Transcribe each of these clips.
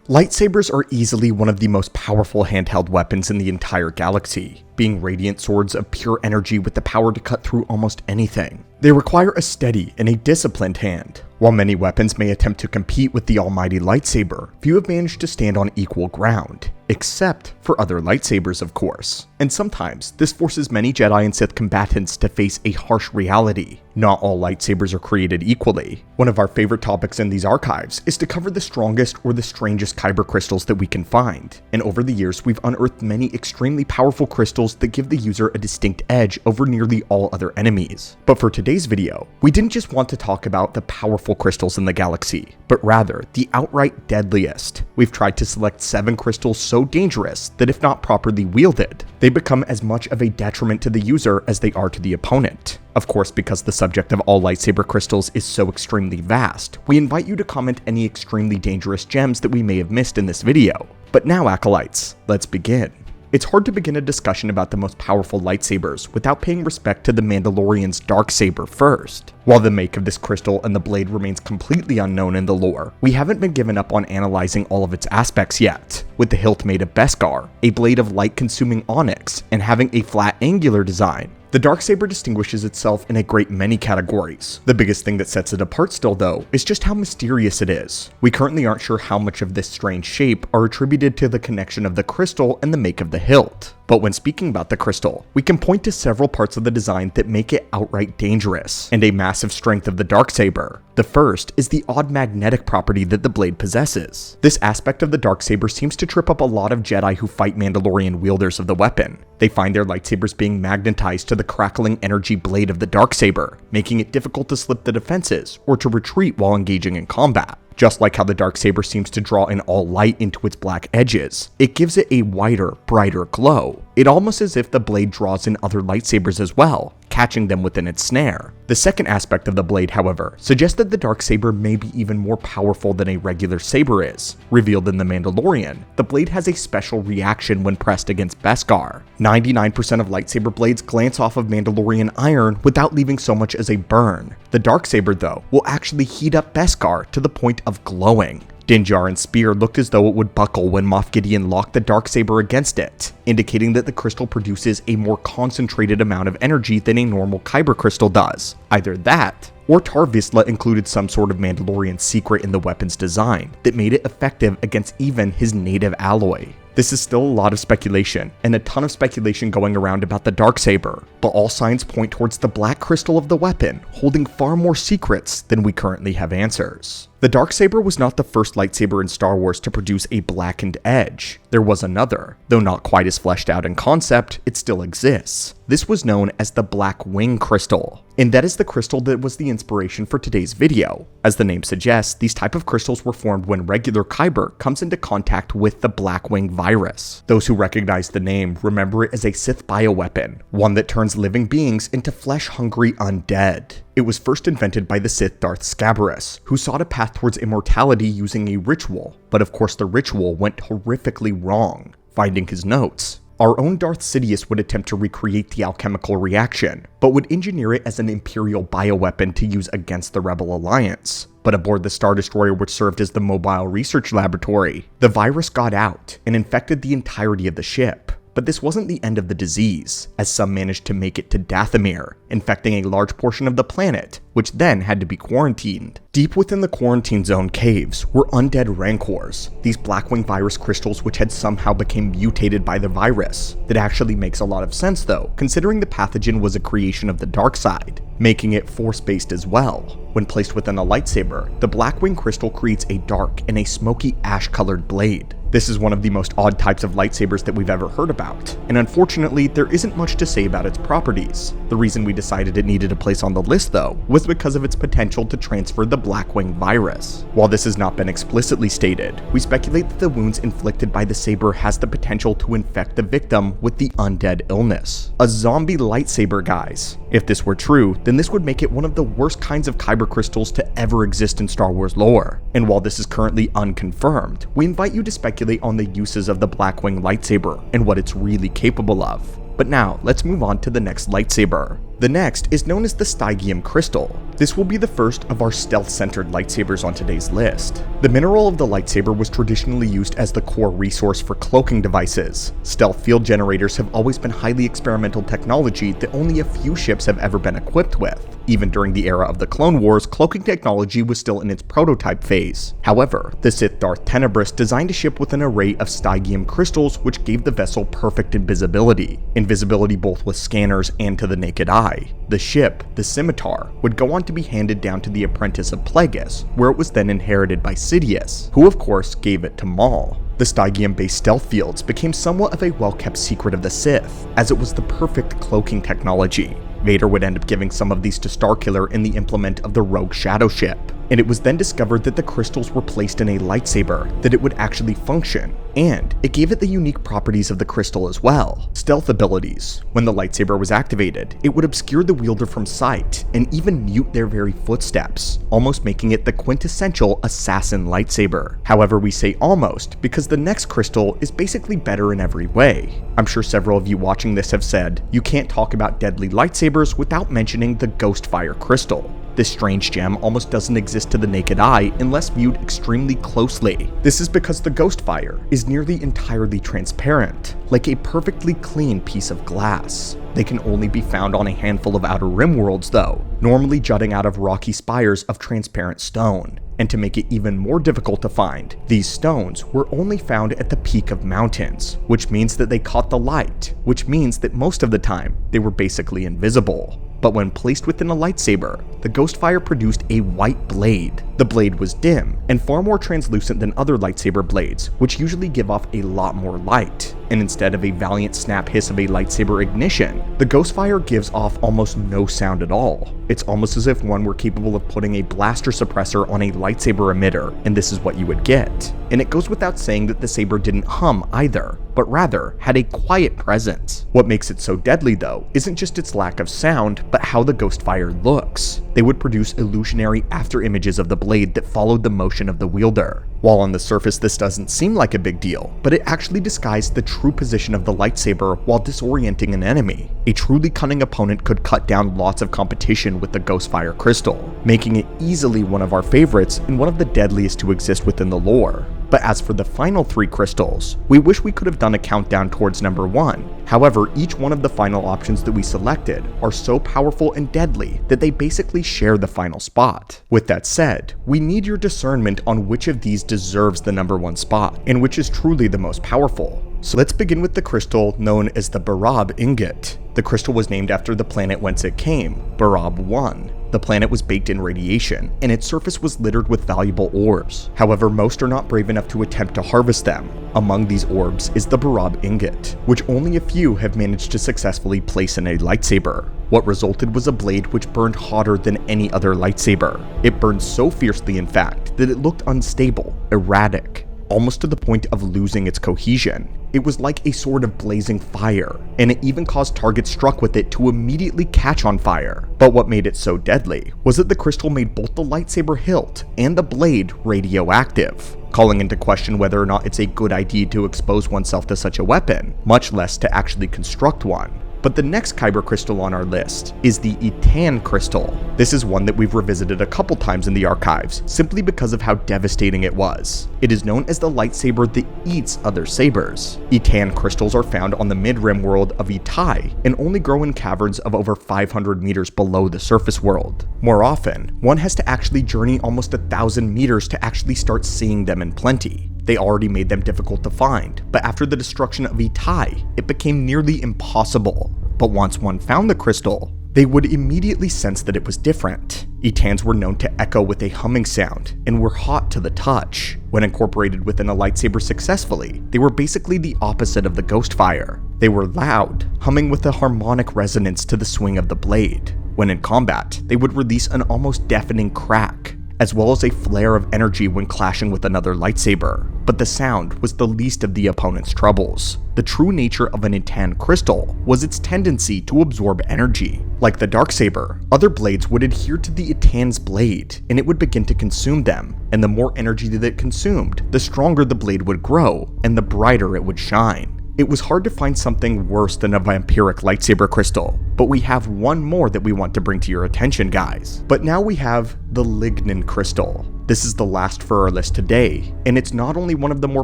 Lightsabers are easily one of the most powerful handheld weapons in the entire galaxy, being radiant swords of pure energy with the power to cut through almost anything. They require a steady and a disciplined hand. While many weapons may attempt to compete with the almighty lightsaber, few have managed to stand on equal ground, except for other lightsabers, of course. And sometimes, this forces many Jedi and Sith combatants to face a harsh reality. Not all lightsabers are created equally. One of our favorite topics in these archives is to cover the strongest or the strangest kyber crystals that we can find, and over the years we've unearthed many extremely powerful crystals that give the user a distinct edge over nearly all other enemies. But for today's video, we didn't just want to talk about the powerful crystals in the galaxy, but rather the outright deadliest. We've tried to select 7 crystals so dangerous that if not properly wielded, they become as much of a detriment to the user as they are to the opponent. Of course, because the subject of all lightsaber crystals is so extremely vast, we invite you to comment any extremely dangerous gems that we may have missed in this video. But now, acolytes, let's begin. It's hard to begin a discussion about the most powerful lightsabers without paying respect to the Mandalorian's Darksaber first. While the make of this crystal and the blade remains completely unknown in the lore, we haven't been given up on analyzing all of its aspects yet. With the hilt made of Beskar, a blade of light-consuming onyx, and having a flat angular design, the Darksaber distinguishes itself in a great many categories. The biggest thing that sets it apart still though, is just how mysterious it is. We currently aren't sure how much of this strange shape are attributed to the connection of the crystal and the make of the hilt. But when speaking about the crystal, we can point to several parts of the design that make it outright dangerous, and a massive strength of the Darksaber. The first is the odd magnetic property that the blade possesses. This aspect of the Darksaber seems to trip up a lot of Jedi who fight Mandalorian wielders of the weapon. They find their lightsabers being magnetized to the crackling energy blade of the Darksaber, making it difficult to slip the defenses or to retreat while engaging in combat. Just like how the Darksaber seems to draw in all light into its black edges, it gives it a wider, brighter glow. It's almost as if the blade draws in other lightsabers as well, catching them within its snare. The second aspect of the blade, however, suggests that the Darksaber may be even more powerful than a regular saber is. Revealed in The Mandalorian, the blade has a special reaction when pressed against Beskar. 99% of lightsaber blades glance off of Mandalorian iron without leaving so much as a burn. The Darksaber, though, will actually heat up Beskar to the point of glowing. Din Djarin's spear looked as though it would buckle when Moff Gideon locked the Darksaber against it, indicating that the crystal produces a more concentrated amount of energy than a normal kyber crystal does. Either that, or Tar Vizsla included some sort of Mandalorian secret in the weapon's design that made it effective against even his native alloy. This is still a lot of speculation, and a ton of speculation going around about the Darksaber, but all signs point towards the black crystal of the weapon, holding far more secrets than we currently have answers. The Darksaber was not the first lightsaber in Star Wars to produce a blackened edge. There was another. Though not quite as fleshed out in concept, it still exists. This was known as the Blackwing crystal, and that is the crystal that was the inspiration for today's video. As the name suggests, these type of crystals were formed when regular kyber comes into contact with the Blackwing virus. Those who recognize the name remember it as a Sith bioweapon, one that turns living beings into flesh-hungry undead. It was first invented by the Sith Darth Scabarus, who sought a path towards immortality using a ritual, but of course the ritual went horrifically wrong. Finding his notes, our own Darth Sidious would attempt to recreate the alchemical reaction, but would engineer it as an Imperial bioweapon to use against the Rebel Alliance. But aboard the Star Destroyer, which served as the mobile research laboratory, the virus got out and infected the entirety of the ship. But this wasn't the end of the disease, as some managed to make it to Dathomir, infecting a large portion of the planet, which then had to be quarantined. Deep within the quarantine zone caves were undead rancors, these Blackwing virus crystals which had somehow become mutated by the virus. That actually makes a lot of sense though, considering the pathogen was a creation of the dark side, making it force-based as well. When placed within a lightsaber, the Blackwing crystal creates a dark and a smoky ash-colored blade. This is one of the most odd types of lightsabers that we've ever heard about, and unfortunately there isn't much to say about its properties. The reason we decided it needed a place on the list though, was because of its potential to transfer the Blackwing virus. While this has not been explicitly stated, we speculate that the wounds inflicted by the saber has the potential to infect the victim with the undead illness. A zombie lightsaber, guys. If this were true, then this would make it one of the worst kinds of kyber crystals to ever exist in Star Wars lore. And while this is currently unconfirmed, we invite you to speculate on the uses of the Blackwing lightsaber and what it's really capable of. But now, let's move on to the next lightsaber. The next is known as the Styium crystal. This will be the first of our stealth-centered lightsabers on today's list. The mineral of the lightsaber was traditionally used as the core resource for cloaking devices. Stealth field generators have always been highly experimental technology that only a few ships have ever been equipped with. Even during the era of the Clone Wars, cloaking technology was still in its prototype phase. However, the Sith Darth Tenebrous designed a ship with an array of Styium crystals which gave the vessel perfect invisibility. Invisibility both with scanners and to the naked eye. The ship, the Scimitar, would go on to be handed down to the apprentice of Plagueis, where it was then inherited by Sidious, who of course gave it to Maul. The Styium-based stealth fields became somewhat of a well-kept secret of the Sith, as it was the perfect cloaking technology. Vader would end up giving some of these to Starkiller in the implement of the Rogue Shadow ship, and it was then discovered that the crystals were placed in a lightsaber, that it would actually function, and it gave it the unique properties of the crystal as well. Stealth abilities. When the lightsaber was activated, it would obscure the wielder from sight, and even mute their very footsteps, almost making it the quintessential assassin lightsaber. However, we say almost, because the next crystal is basically better in every way. I'm sure several of you watching this have said, you can't talk about deadly lightsabers without mentioning the Ghostfire Crystal. This strange gem almost doesn't exist to the naked eye unless viewed extremely closely. This is because the Ghostfire is nearly entirely transparent, like a perfectly clean piece of glass. They can only be found on a handful of Outer Rim worlds though, normally jutting out of rocky spires of transparent stone. And to make it even more difficult to find, these stones were only found at the peak of mountains, which means that they caught the light, which means that most of the time, they were basically invisible. But when placed within a lightsaber, the Ghostfire produced a white blade. The blade was dim, and far more translucent than other lightsaber blades, which usually give off a lot more light. And instead of a valiant snap hiss of a lightsaber ignition, the Ghostfire gives off almost no sound at all. It's almost as if one were capable of putting a blaster suppressor on a lightsaber emitter, and this is what you would get. And it goes without saying that the saber didn't hum either, but rather had a quiet presence. What makes it so deadly though, isn't just its lack of sound, but how the Ghostfire looks. They would produce illusionary afterimages of the blade that followed the motion of the wielder. While on the surface this doesn't seem like a big deal, but it actually disguised the true position of the lightsaber while disorienting an enemy. A truly cunning opponent could cut down lots of competition with the Ghostfire crystal, making it easily one of our favorites and one of the deadliest to exist within the lore. But as for the final 3 crystals, we wish we could have done a countdown towards number 1. However, each one of the final options that we selected are so powerful and deadly that they basically share the final spot. With that said, we need your discernment on which of these deserves the number 1 spot, and which is truly the most powerful. So let's begin with the crystal known as the Barab Ingot. The crystal was named after the planet whence it came, Barab 1. The planet was baked in radiation, and its surface was littered with valuable ores. However, most are not brave enough to attempt to harvest them. Among these orbs is the Barab Ingot, which only a few have managed to successfully place in a lightsaber. What resulted was a blade which burned hotter than any other lightsaber. It burned so fiercely, in fact, that it looked unstable, erratic, almost to the point of losing its cohesion. It was like a sword of blazing fire, and it even caused targets struck with it to immediately catch on fire. But what made it so deadly was that the crystal made both the lightsaber hilt and the blade radioactive, calling into question whether or not it's a good idea to expose oneself to such a weapon, much less to actually construct one. But the next Kyber crystal on our list is the Itan Crystal. This is one that we've revisited a couple times in the archives, simply because of how devastating it was. It is known as the lightsaber that eats other sabers. Itan crystals are found on the mid-rim world of Itai, and only grow in caverns of over 500 meters below the surface world. More often, one has to actually journey almost 1,000 meters to actually start seeing them in plenty. They already made them difficult to find, but after the destruction of Itai, it became nearly impossible. But once one found the crystal, they would immediately sense that it was different. Itans were known to echo with a humming sound, and were hot to the touch. When incorporated within a lightsaber successfully, they were basically the opposite of the Ghostfire. They were loud, humming with a harmonic resonance to the swing of the blade. When in combat, they would release an almost deafening crack, as well as a flare of energy when clashing with another lightsaber. But the sound was the least of the opponent's troubles. The true nature of an Itan crystal was its tendency to absorb energy. Like the Darksaber, other blades would adhere to the Itan's blade, and it would begin to consume them, and the more energy that it consumed, the stronger the blade would grow, and the brighter it would shine. It was hard to find something worse than a vampiric lightsaber crystal, but we have one more that we want to bring to your attention, guys. But now we have the Lignan Crystal. This is the last for our list today, and it's not only one of the more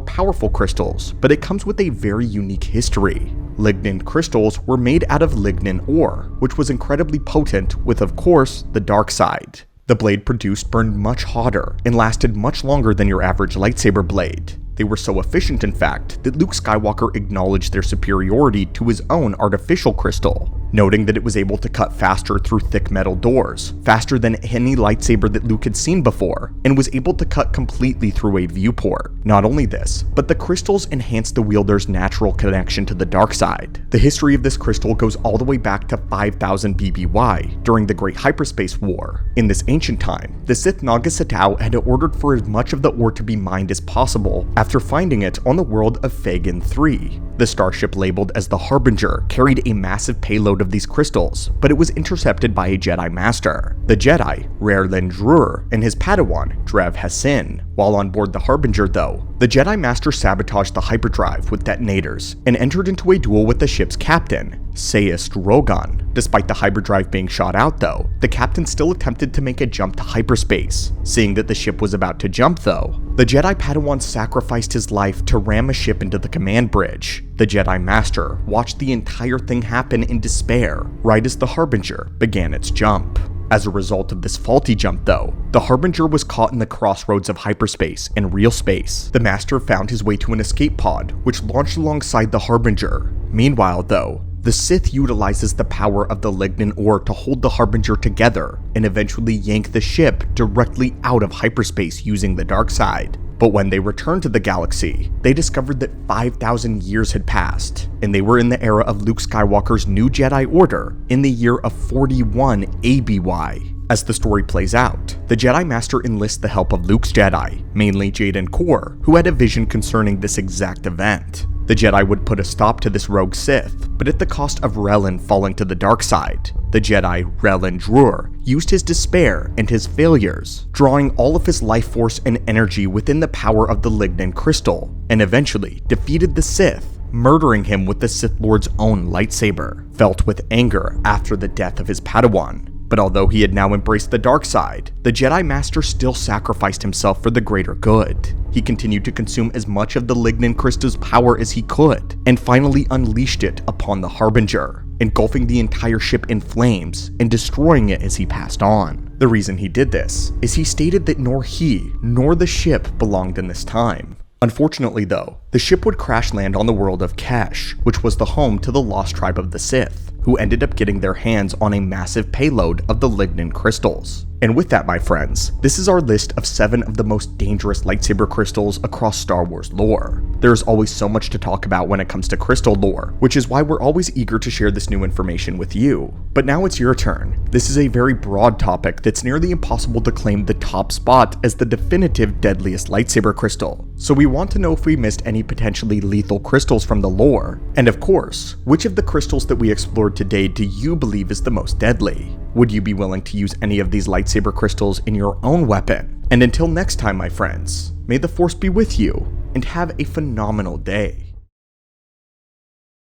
powerful crystals, but it comes with a very unique history. Lignan crystals were made out of lignan ore, which was incredibly potent with, of course, the dark side. The blade produced burned much hotter and lasted much longer than your average lightsaber blade. They were so efficient, in fact, that Luke Skywalker acknowledged their superiority to his own artificial crystal, noting that it was able to cut faster through thick metal doors, faster than any lightsaber that Luke had seen before, and was able to cut completely through a viewport. Not only this, but the crystals enhanced the wielder's natural connection to the dark side. The history of this crystal goes all the way back to 5000 BBY, during the Great Hyperspace War. In this ancient time, the Sith Naga Sitao had ordered for as much of the ore to be mined as possible after finding it on the world of Fagan III. The starship labeled as the Harbinger carried a massive payload of these crystals, but it was intercepted by a Jedi Master. The Jedi, Rerlin Drur, and his Padawan, Drev Hassin. While on board the Harbinger though, the Jedi Master sabotaged the hyperdrive with detonators and entered into a duel with the ship's captain, Sayist Rogan. Despite the hyperdrive being shot out though, the captain still attempted to make a jump to hyperspace. Seeing that the ship was about to jump though, the Jedi Padawan sacrificed his life to ram a ship into the command bridge. The Jedi Master watched the entire thing happen in despair, right as the Harbinger began its jump. As a result of this faulty jump though, the Harbinger was caught in the crossroads of hyperspace and real space. The Master found his way to an escape pod, which launched alongside the Harbinger. Meanwhile though, the Sith utilizes the power of the lignan ore to hold the Harbinger together and eventually yank the ship directly out of hyperspace using the dark side. But when they returned to the galaxy, they discovered that 5,000 years had passed, and they were in the era of Luke Skywalker's new Jedi Order in the year of 41 ABY. As the story plays out, the Jedi Master enlists the help of Luke's Jedi, mainly Jaden Kor, who had a vision concerning this exact event. The Jedi would put a stop to this rogue Sith, but at the cost of Rellin falling to the dark side. The Jedi, Rellin Drur, used his despair and his failures, drawing all of his life force and energy within the power of the Lignan Crystal, and eventually defeated the Sith, murdering him with the Sith Lord's own lightsaber. Felt with anger after the death of his Padawan. But although he had now embraced the dark side, the Jedi Master still sacrificed himself for the greater good. He continued to consume as much of the Lignan Crystal's power as he could, and finally unleashed it upon the Harbinger, engulfing the entire ship in flames and destroying it as he passed on. The reason he did this is he stated that nor he nor the ship belonged in this time. Unfortunately though, the ship would crash land on the world of Kesh, which was the home to the lost tribe of the Sith, who ended up getting their hands on a massive payload of the Lignan Crystals. And with that, my friends, this is our list of 7 of the most dangerous lightsaber crystals across Star Wars lore. There's always so much to talk about when it comes to crystal lore, which is why we're always eager to share this new information with you. But now it's your turn. This is a very broad topic that's nearly impossible to claim the top spot as the definitive deadliest lightsaber crystal. So we want to know if we missed any potentially lethal crystals from the lore. And of course, which of the crystals that we explored today do you believe is the most deadly? Would you be willing to use any of these lightsaber crystals in your own weapon? And until next time, my friends, may the Force be with you, and have a phenomenal day.